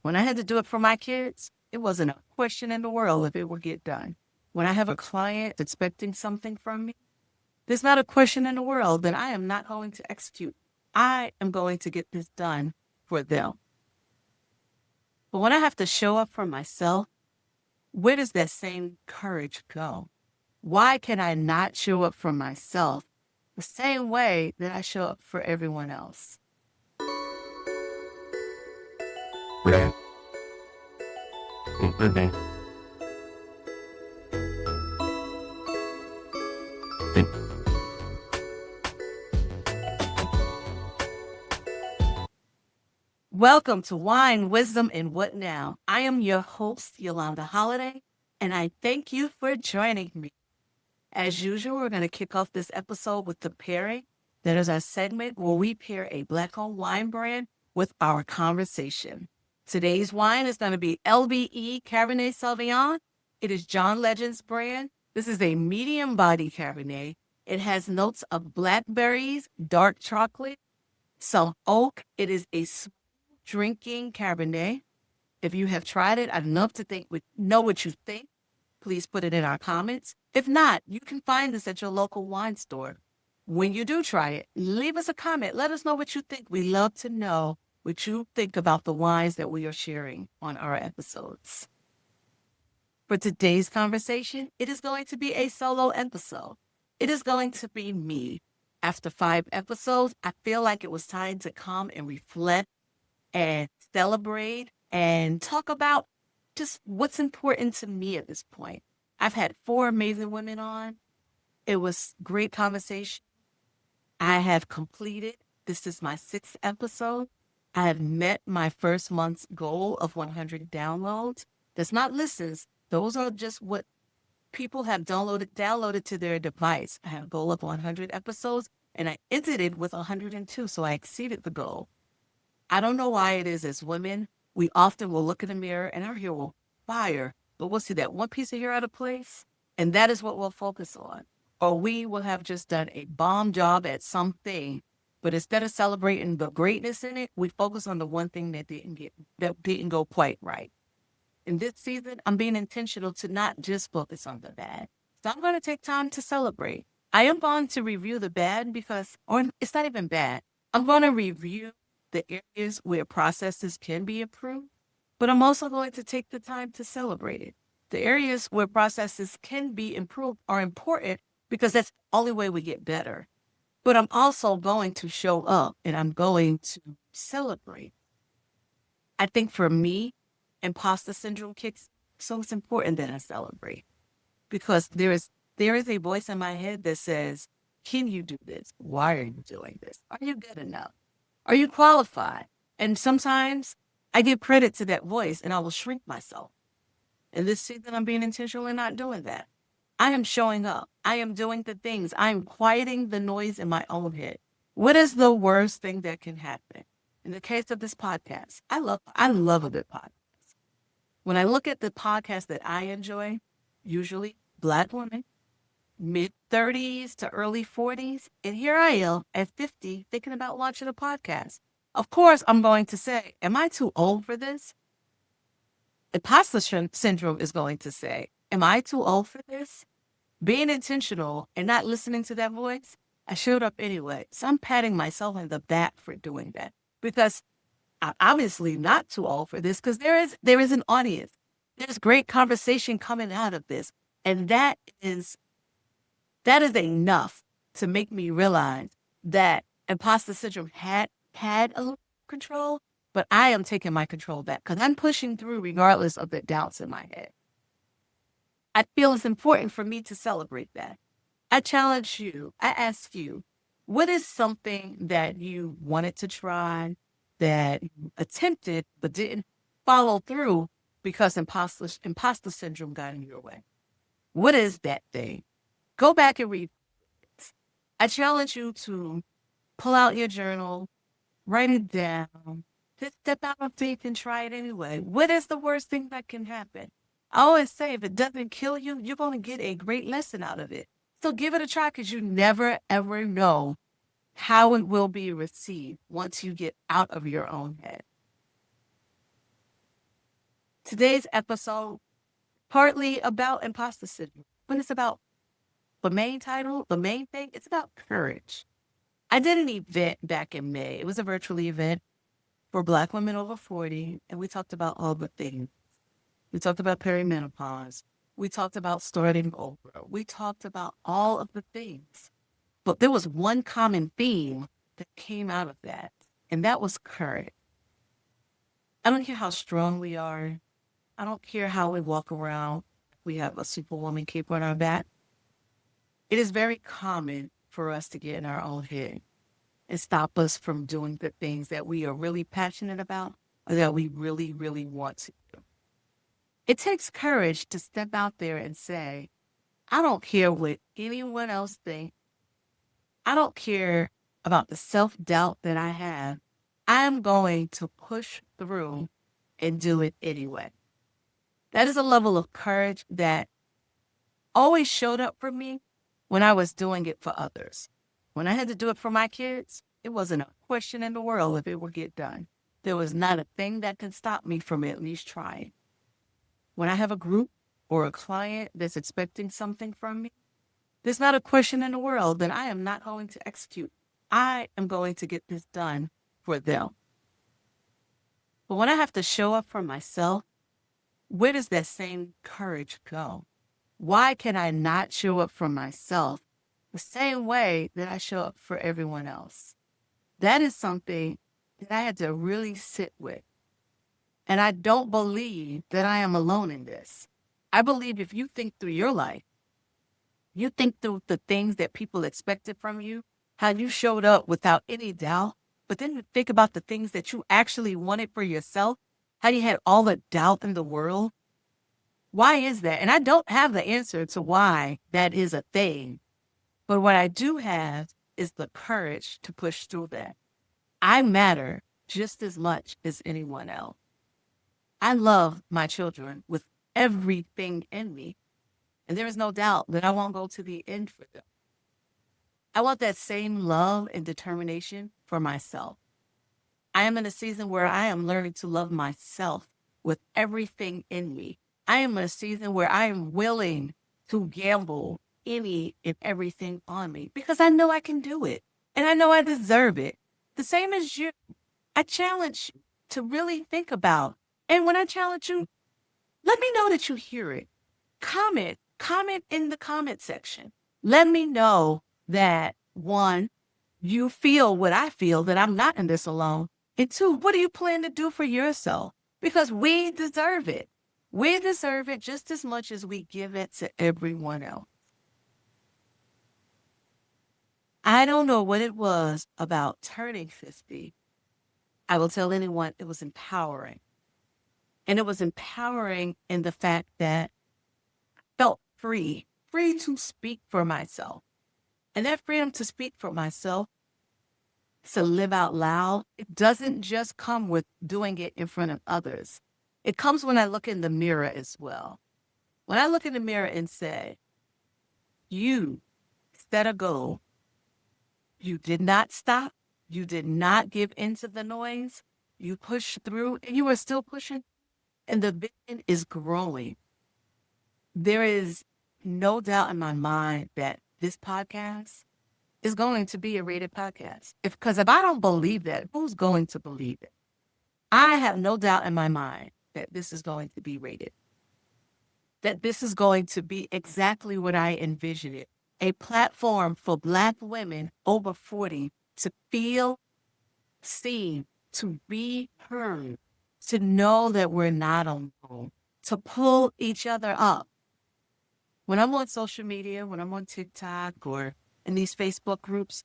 When I had to do it for my kids, it wasn't a question in the world if it would get done. When I have a client expecting something from me, there's not a question in the world that I am not going to execute. I am going to get this done for them. But when I have to show up for myself, where does that same courage go? Why can I not show up for myself the same way that I show up for everyone else? Right. Mhm. Welcome to Wine, Wisdom, and What Now? I am your host, Yolanda Holliday, and I thank you for joining me. As usual, we're going to kick off this episode with the pairing. That is our segment where we pair a Black-owned wine brand with our conversation. Today's wine is going to be LBE Cabernet Sauvignon. It is John Legend's brand. This is a medium body Cabernet. It has notes of blackberries, dark chocolate, some oak. It is a smooth drinking Cabernet. If you have tried it, I'd love to know what you think. Please put it in our comments. If not, you can find this at your local wine store. When you do try it, leave us a comment. Let us know what you think. We love to know what you think about the wines that we are sharing on our episodes. For today's conversation, it is going to be a solo episode. It is going to be me. After 5 episodes, I feel like it was time to come and reflect and celebrate and talk about just what's important to me at this point. I've had 4 amazing women on. It was great conversation. I have completed, this is my 6th episode. I have met my first month's goal of 100 downloads. That's not listens. Those are just what people have downloaded to their device. I have a goal of 100 episodes, and I ended it with 102, so I exceeded the goal. I don't know why it is as women, we often will look in the mirror and our hair will fire, but we'll see that one piece of hair out of place, and that is what we'll focus on. Or we will have just done a bomb job at something, but instead of celebrating the greatness in it, we focus on the one thing that didn't go quite right. In this season, I'm being intentional to not just focus on the bad. So I'm going to take time to celebrate. I am going to review the bad or it's not even bad. I'm going to review the areas where processes can be improved, but I'm also going to take the time to celebrate it. The areas where processes can be improved are important because that's the only way we get better. But I'm also going to show up and I'm going to celebrate. I think for me, imposter syndrome kicks, so it's important that I celebrate because there is a voice in my head that says, can you do this? Why are you doing this? Are you good enough? Are you qualified? And sometimes I give credit to that voice and I will shrink myself. In this season, I'm being intentional in not doing that. I am showing up. I am doing the things. I am quieting the noise in my own head. What is the worst thing that can happen? In the case of this podcast, I love a good podcast. When I look at the podcasts that I enjoy, usually Black women, mid 30s to early 40s, and here I am at 50 thinking about launching a podcast. Of course, I'm going to say, am I too old for this? Syndrome is going to say, am I too old for this? Being intentional and not listening to that voice, I showed up anyway. So I'm patting myself on the back for doing that because I'm obviously not too old for this because there is an audience. There's great conversation coming out of this. And that is enough to make me realize that imposter syndrome had a little control, but I am taking my control back because I'm pushing through regardless of the doubts in my head. I feel it's important for me to celebrate that. I challenge you, I ask you, what is something that you wanted to try, that you attempted but didn't follow through because imposter syndrome got in your way? What is that thing? Go back and read it. I challenge you to pull out your journal, write it down, just step out of faith and try it anyway. What is the worst thing that can happen? I always say if it doesn't kill you, you're going to get a great lesson out of it. So give it a try because you never, ever know how it will be received once you get out of your own head. Today's episode, partly about imposter syndrome, but it's about the main title, the main thing, it's about courage. I did an event back in May. It was a virtual event for Black women over 40, and we talked about all the things. We talked about perimenopause. We talked about starting over. We talked about all of the things. But there was one common theme that came out of that, and that was courage. I don't care how strong we are. I don't care how we walk around. We have a superwoman cape on our back. It is very common for us to get in our own head and stop us from doing the things that we are really passionate about or that we really, really want to do. It takes courage to step out there and say, I don't care what anyone else thinks. I don't care about the self-doubt that I have. I am going to push through and do it anyway. That is a level of courage that always showed up for me when I was doing it for others. When I had to do it for my kids, it wasn't a question in the world if it would get done. There was not a thing that could stop me from at least trying. When I have a group or a client that's expecting something from me, there's not a question in the world that I am not going to execute. I am going to get this done for them. But when I have to show up for myself, where does that same courage go? Why can I not show up for myself the same way that I show up for everyone else? That is something that I had to really sit with. And I don't believe that I am alone in this. I believe if you think through your life, you think through the things that people expected from you, how you showed up without any doubt, but then you think about the things that you actually wanted for yourself, how you had all the doubt in the world. Why is that? And I don't have the answer to why that is a thing. But what I do have is the courage to push through that. I matter just as much as anyone else. I love my children with everything in me. And there is no doubt that I won't go to the end for them. I want that same love and determination for myself. I am in a season where I am learning to love myself with everything in me. I am in a season where I am willing to gamble any and everything on me because I know I can do it and I know I deserve it. The same as you. I challenge you to really think about. And when I challenge you, let me know that you hear it. Comment in the comment section. Let me know that one, you feel what I feel, that I'm not in this alone. And two, what do you plan to do for yourself? Because we deserve it. We deserve it just as much as we give it to everyone else. I don't know what it was about turning 50. I will tell anyone it was empowering. And it was empowering in the fact that I felt free to speak for myself. And that freedom to speak for myself, to live out loud, it doesn't just come with doing it in front of others. It comes when I look in the mirror as well. When I look in the mirror and say, you set a goal. You did not stop. You did not give into the noise. You pushed through and you are still pushing. And the vision is growing. There is no doubt in my mind that this podcast is going to be a rated podcast. Because if I don't believe that, who's going to believe it? I have no doubt in my mind that this is going to be rated. That this is going to be exactly what I envision it. A platform for Black women over 40 to feel seen, to be heard, to know that we're not alone, to pull each other up. When I'm on social media, when I'm on TikTok or in these Facebook groups,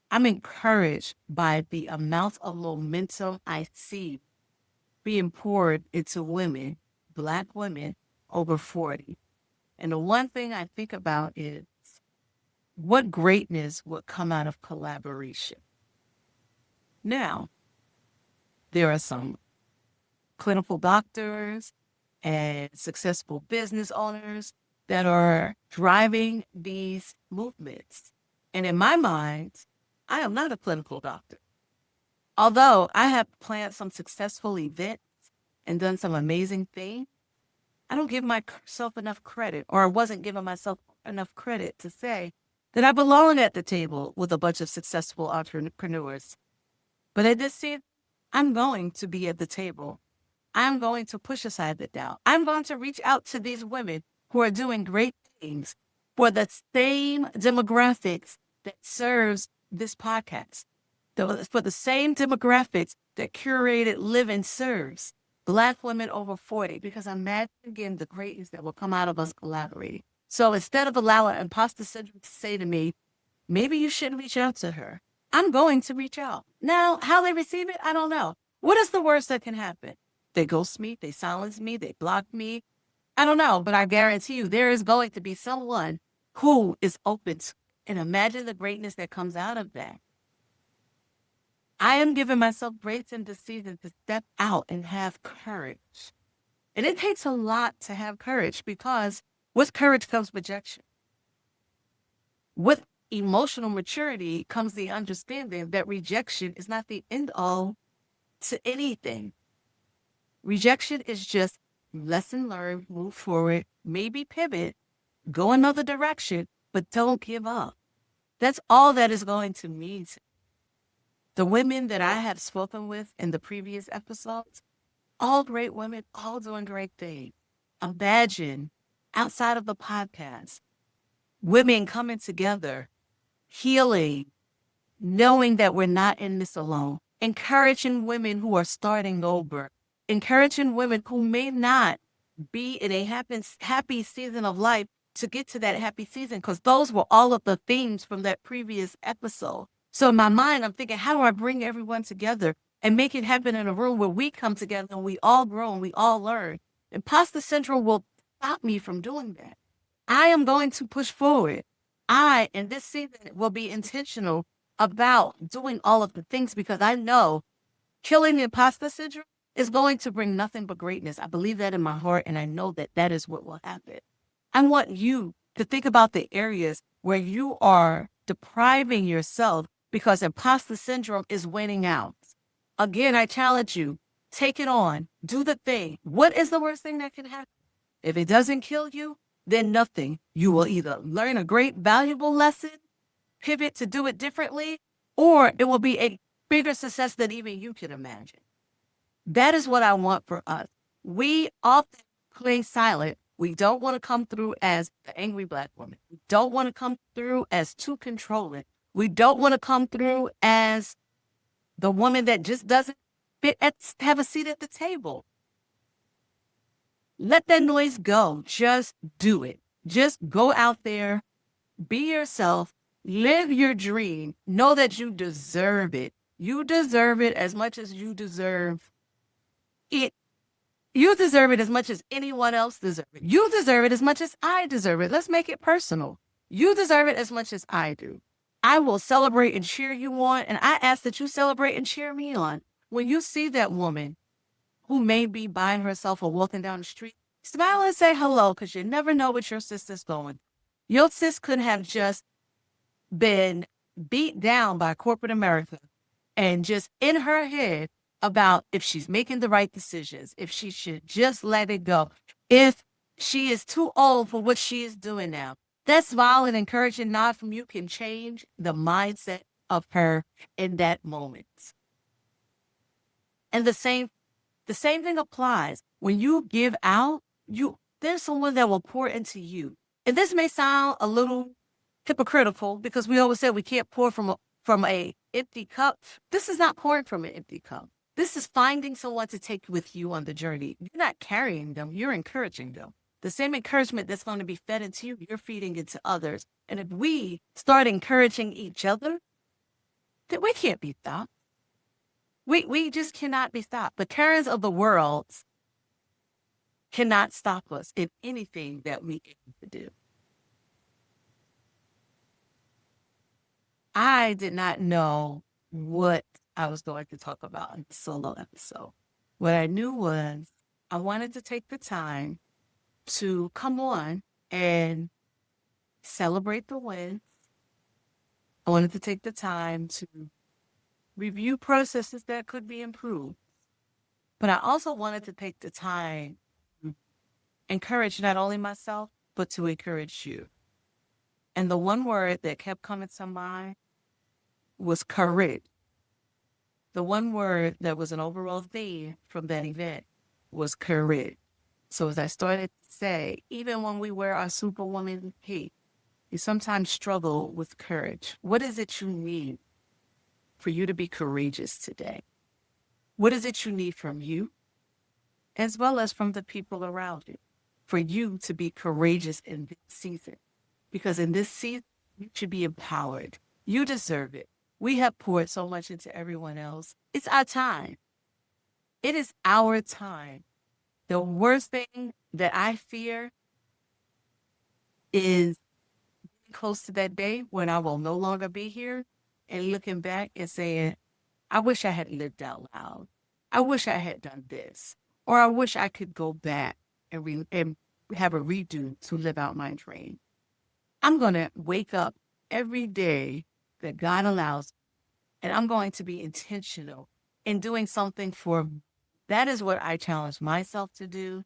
I'm encouraged by the amount of momentum I see being poured into women, Black women over 40. And the one thing I think about is what greatness would come out of collaboration. Now, there are some clinical doctors and successful business owners that are driving these movements. And in my mind, I am not a clinical doctor. Although I have planned some successful events and done some amazing things, I don't give myself enough credit, or I wasn't giving myself enough credit to say that I belong at the table with a bunch of successful entrepreneurs. But at this season, I'm going to be at the table. I'm going to push aside the doubt. I'm going to reach out to these women who are doing great things for the same demographics that serves this podcast, for the same demographics that Curated Living serves. Black women over 40, because imagine again the greatness that will come out of us collaborating. So instead of allowing imposter syndrome to say to me, maybe you shouldn't reach out to her, I'm going to reach out. Now, how they receive it, I don't know. What is the worst that can happen? They ghost me, they silence me, they block me. I don't know, but I guarantee you there is going to be someone who is open to, and imagine the greatness that comes out of that. I am giving myself grace in this season to step out and have courage. And it takes a lot to have courage, because with courage comes rejection. With emotional maturity comes the understanding that rejection is not the end all to anything. Rejection is just lesson learned, move forward, maybe pivot, go another direction, but don't give up. That's all that is going to mean. The women that I have spoken with in the previous episodes, all great women, all doing great things. Imagine outside of the podcast, women coming together, healing, knowing that we're not in this alone, encouraging women who are starting over, encouraging women who may not be in a happy season of life to get to that happy season, because those were all of the themes from that previous episode. So in my mind, I'm thinking, how do I bring everyone together and make it happen in a room where we come together and we all grow and we all learn? Imposter syndrome will stop me from doing that. I am going to push forward. I, in this season, will be intentional about doing all of the things, because I know killing the imposter syndrome is going to bring nothing but greatness. I believe that in my heart, and I know that that is what will happen. I want you to think about the areas where you are depriving yourself because imposter syndrome is winning out. Again, I challenge you, take it on, do the thing. What is the worst thing that can happen? If it doesn't kill you, then nothing. You will either learn a great, valuable lesson, pivot to do it differently, or it will be a bigger success than even you can imagine. That is what I want for us. We often play silent. We don't want to come through as the angry Black woman. We don't want to come through as too controlling. We don't want to come through as the woman that just doesn't have a seat at the table. Let that noise go. Just do it. Just go out there, be yourself, live your dream. Know that you deserve it. You deserve it as much as you deserve it. You deserve it as much as anyone else deserves it. You deserve it as much as I deserve it. Let's make it personal. You deserve it as much as I do. I will celebrate and cheer you on, and I ask that you celebrate and cheer me on. When you see that woman who may be buying herself or walking down the street, smile and say hello, because you never know what your sister's going. Your sis could have just been beat down by corporate America and just in her head about if she's making the right decisions, if she should just let it go, if she is too old for what she is doing now. That smile and encouraging nod from you can change the mindset of her in that moment. And the same thing applies. When you give out, there's someone that will pour into you. And this may sound a little hypocritical, because we always say we can't pour from a empty cup. This is not pouring from an empty cup. This is finding someone to take with you on the journey. You're not carrying them, you're encouraging them. The same encouragement that's going to be fed into you, you're feeding into others. And if we start encouraging each other, then we can't be stopped. We just cannot be stopped. The currents of the world cannot stop us in anything that we aim to do. I did not know what I was going to talk about in the solo episode. What I knew was I wanted to take the time to come on and celebrate the wins. I wanted to take the time to review processes that could be improved. But I also wanted to take the time to encourage not only myself, but to encourage you. And the one word that kept coming to mind was courage. The one word that was an overall theme from that event was courage. So as I started to say, even when we wear our superwoman cape, you sometimes struggle with courage. What is it you need for you to be courageous today? What is it you need from you as well as from the people around you for you to be courageous in this season? Because in this season, you should be empowered. You deserve it. We have poured so much into everyone else. It's our time. It is our time. The worst thing that I fear is close to that day when I will no longer be here and looking back and saying, I wish I had lived out loud. I wish I had done this. Or I wish I could go back and have a redo to live out my dream. I'm going to wake up every day that God allows, and I'm going to be intentional in doing something for me. That is what I challenge myself to do.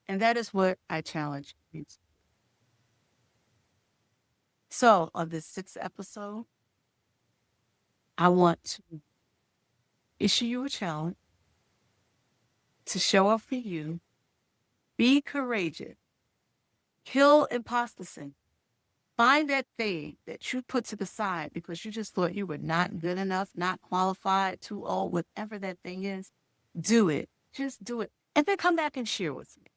And that is what I challenge you to. So on this sixth episode, I want to issue you a challenge to show up for you, be courageous, kill imposter syndrome. Find that thing that you put to the side because you just thought you were not good enough, not qualified, too old, whatever that thing is. Do it. Just do it. And then come back and share with me.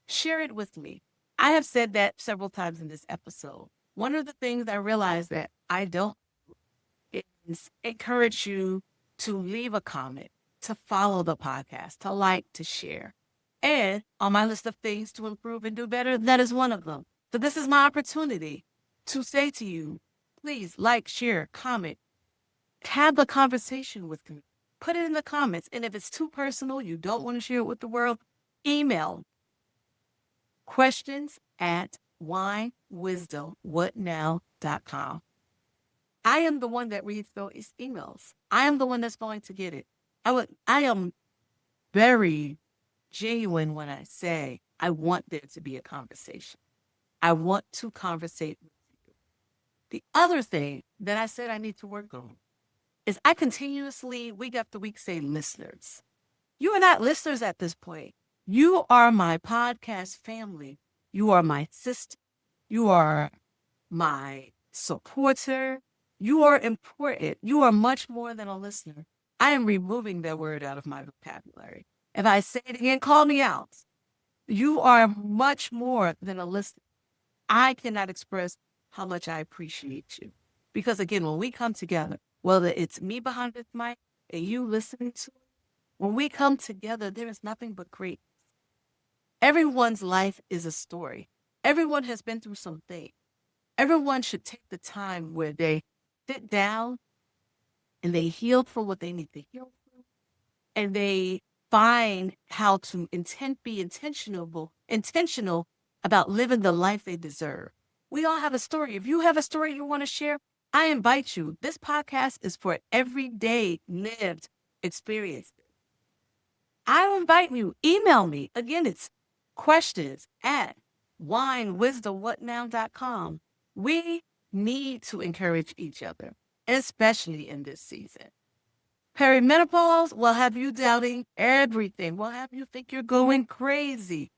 Share it with me. I have said that several times in this episode. One of the things I realized that I don't is encourage you to leave a comment, to follow the podcast, to like, to share. And on my list of things to improve and do better, that is one of them. So this is my opportunity to say to you, please like, share, comment, have a conversation with me. Put it in the comments. And if it's too personal, you don't want to share it with the world, email questions at winewisdomwhatnow.com. I am the one that reads those emails. I am the one that's going to get it. I am very genuine when I say I want there to be a conversation. I want to conversate with you. The other thing that I said I need to work on is I continuously, week after week, say listeners. You are not listeners at this point. You are my podcast family. You are my sister. You are my supporter. You are important. You are much more than a listener. I am removing that word out of my vocabulary. If I say it again, call me out. You are much more than a listener. I cannot express how much I appreciate you. Because again, when we come together, whether it's me behind this mic and you listening to it, when we come together, there is nothing but great. Everyone's life is a story. Everyone has been through something. Everyone should take the time where they sit down and they heal from what they need to heal from, and they find how to be intentional about living the life they deserve. We all have a story. If you have a story you want to share, I invite you. This podcast is for everyday lived experience. I invite you. Email me. Again, it's questions at winewisdomwhatnow.com. We need to encourage each other, especially in this season. Perimenopause will have you doubting everything, will have you think you're going crazy.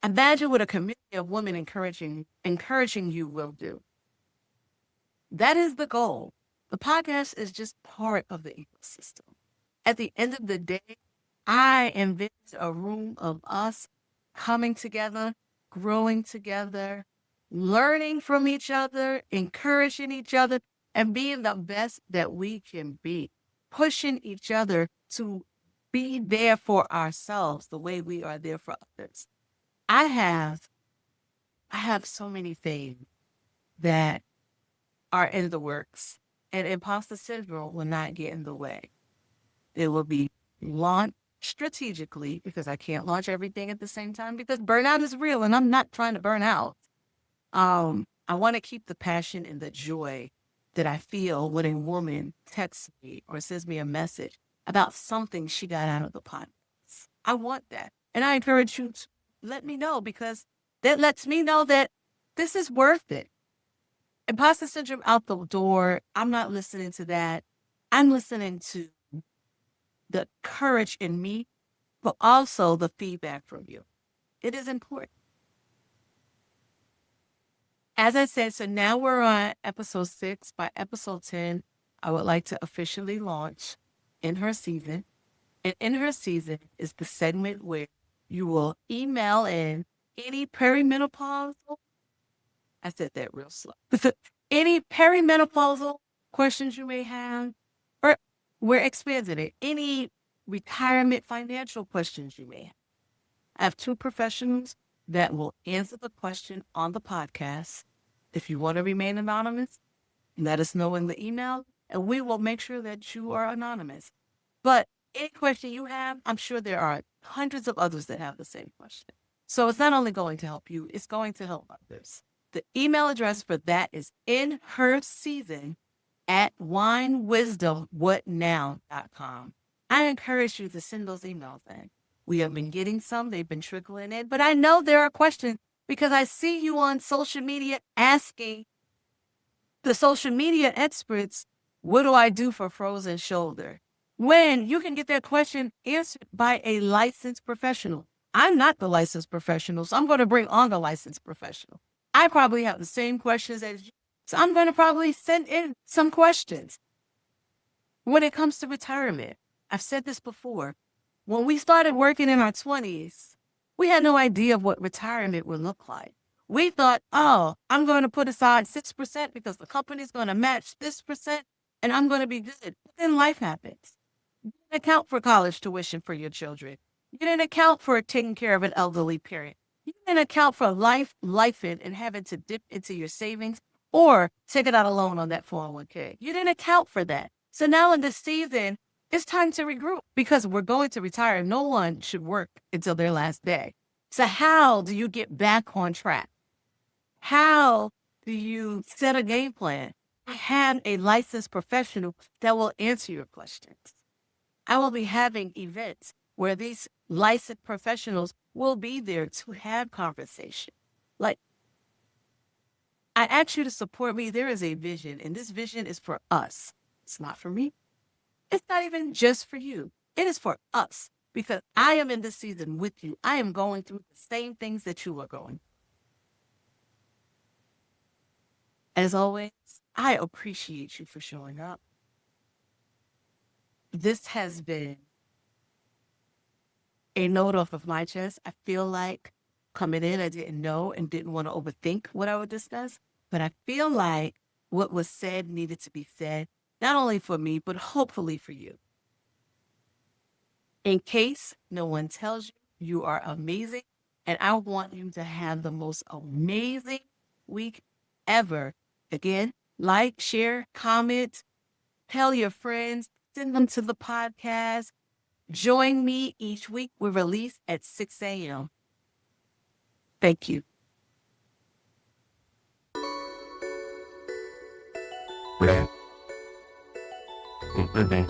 Imagine what a community of women encouraging you will do. That is the goal. The podcast is just part of the ecosystem. At the end of the day, I envision a room of us coming together, growing together, learning from each other, encouraging each other, and being the best that we can be, pushing each other to be there for ourselves the way we are there for others. I have so many things that are in the works, and imposter syndrome will not get in the way. It will be launched strategically because I can't launch everything at the same time because burnout is real and I'm not trying to burn out. I want to keep the passion and the joy that I feel when a woman texts me or sends me a message about something she got out of the pot. I want that. And I encourage you to let me know, because that lets me know that this is worth it. Imposter syndrome out the door. I'm not listening to that. I'm listening to the courage in me, but also the feedback from you. It is important. As I said, so now we're on episode 6. By episode 10, I would like to officially launch In Her Season. And In Her Season is the segment where you will email in any perimenopausal, I said that real slow, any perimenopausal questions you may have, or we're expanding it, any retirement financial questions you may have. I have 2 professionals that will answer the question on the podcast. If you want to remain anonymous, let us know in the email, and we will make sure that you are anonymous. But any question you have, I'm sure there are hundreds of others that have the same question. So it's not only going to help you, it's going to help others. The email address for that is inherseason@winewisdomwhatnow.com. I encourage you to send those emails in. We have been getting some, they've been trickling in, but I know there are questions because I see you on social media asking the social media experts, what do I do for frozen shoulder? When you can get that question answered by a licensed professional. I'm not the licensed professional, so I'm going to bring on the licensed professional. I probably have the same questions as you, so I'm going to probably send in some questions. When it comes to retirement, I've said this before. When we started working in our 20s, we had no idea of what retirement would look like. We thought, oh, I'm going to put aside 6% because the company's going to match this percent and I'm going to be good. But then life happens. You didn't account for college tuition for your children. You didn't account for taking care of an elderly parent. You didn't account for life and having to dip into your savings or taking out a loan on that 401k. You didn't account for that. So now in this season, it's time to regroup because we're going to retire. No one should work until their last day. So how do you get back on track? How do you set a game plan? I have a licensed professional that will answer your questions. I will be having events where these licensed professionals will be there to have conversation. Like, I ask you to support me. There is a vision, and this vision is for us. It's not for me. It's not even just for you. It is for us because I am in this season with you. I am going through the same things that you are going. As always, I appreciate you for showing up. This has been a note off of my chest. I feel like coming in, I didn't know and didn't want to overthink what I would discuss, but I feel like what was said needed to be said, not only for me, but hopefully for you. In case no one tells you, you are amazing, and I want you to have the most amazing week ever. Again, like, share, comment, tell your friends, send them to the podcast. Join me each week. We release at 6 a.m. Thank you. Brad. Good thing.